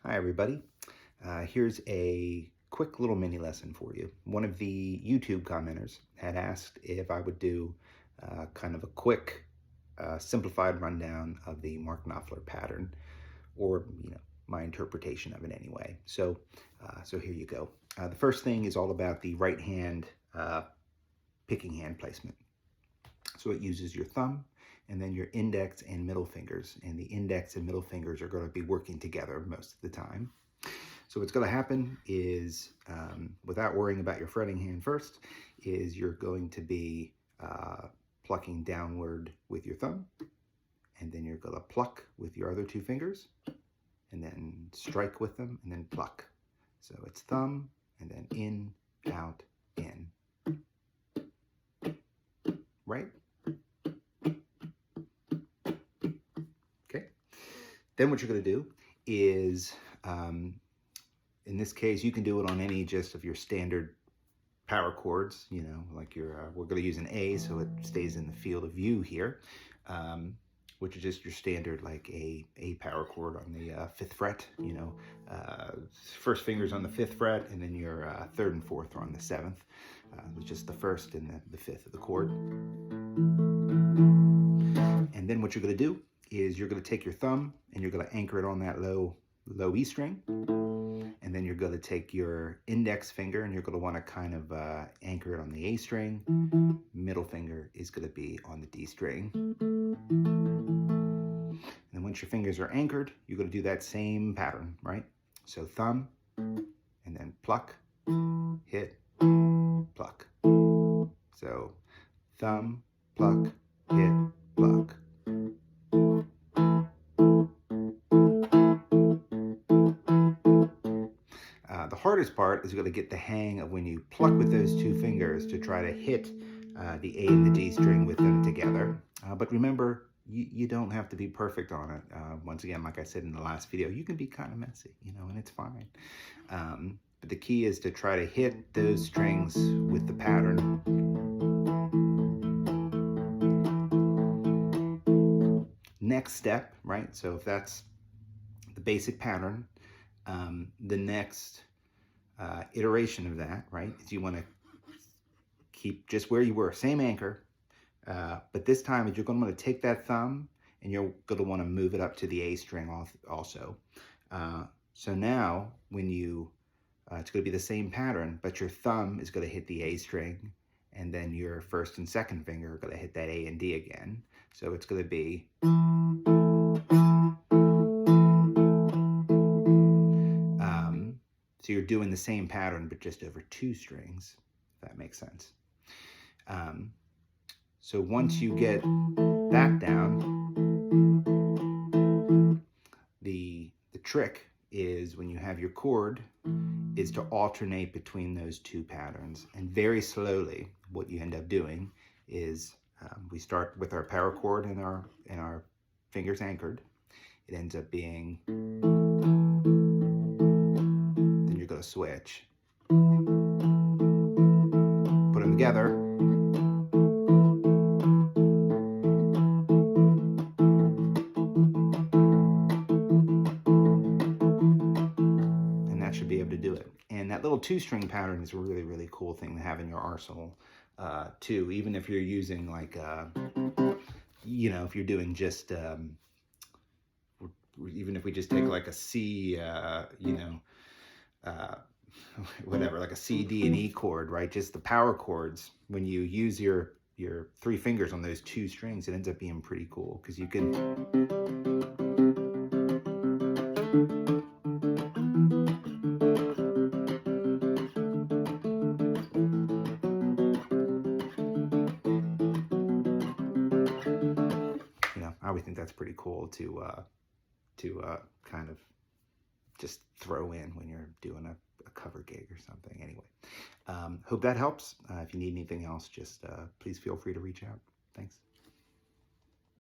Hi everybody. Here's a quick little mini lesson for you. One of the YouTube commenters had asked if I would do kind of a quick simplified rundown of the Mark Knopfler pattern, or my interpretation of it anyway. So here you go. The first thing is all about the right hand picking hand placement. So it uses your thumb and then your index and middle fingers. And the index and middle fingers are going to be working together most of the time. So what's going to happen is, without worrying about your fretting hand first, is you're going to be plucking downward with your thumb. And then you're going to pluck with your other two fingers. And then strike with them and then pluck. So it's thumb and then in, out, in. Right? Okay. Then what you're going to do is, in this case, you can do it on any just of your standard power chords, like we're going to use an A, so it stays in the field of view here, which is just your standard, like a power chord on the 5th fret, first finger's on the 5th fret, and then your 3rd and 4th are on the 7th, which is the 1st and the 5th of the chord. And then what you're going to do is you're going to take your thumb and you're going to anchor it on that low E string. And then you're going to take your index finger and you're going to want to kind of anchor it on the A string. Middle finger is going to be on the D string. And once your fingers are anchored, you're going to do that same pattern, right? So thumb, and then pluck, hit, pluck. So thumb, pluck, hit, pluck. The hardest part is going to get the hang of when you pluck with those two fingers to try to hit the A and the D string with them together. But remember, you don't have to be perfect on it. Once again, like I said in the last video, you can be kind of messy, and it's fine. But the key is to try to hit those strings with the pattern. Next step, right? So if that's the basic pattern, the next iteration of that, right, is you want to keep just where you were, same anchor, but this time you're going to want to take that thumb and you're going to want to move it up to the A string also. So now when you, it's going to be the same pattern, but your thumb is going to hit the A string, and then your 1st and 2nd finger are going to hit that A and D again. So it's going to be so you're doing the same pattern, but just over 2 strings, if that makes sense. So once you get that down, the trick is when you have your chord is to alternate between those 2 patterns. And very slowly, what you end up doing is we start with our power chord and our fingers anchored. It ends up being, then you're going to switch, put them together, and that should be able to do it. And that little 2-string pattern is a really, really cool thing to have in your arsenal too, even if you're using like, if you're doing just, even if we just take like a C, whatever, like a C, D, and E chord, right? Just the power chords, when you use your 3 fingers on those 2 strings, it ends up being pretty cool because you can, I always think that's pretty cool to kind of just throw in when you're doing a cover gig or something. Anyway, hope that helps. If you need anything else, just please feel free to reach out. Thanks.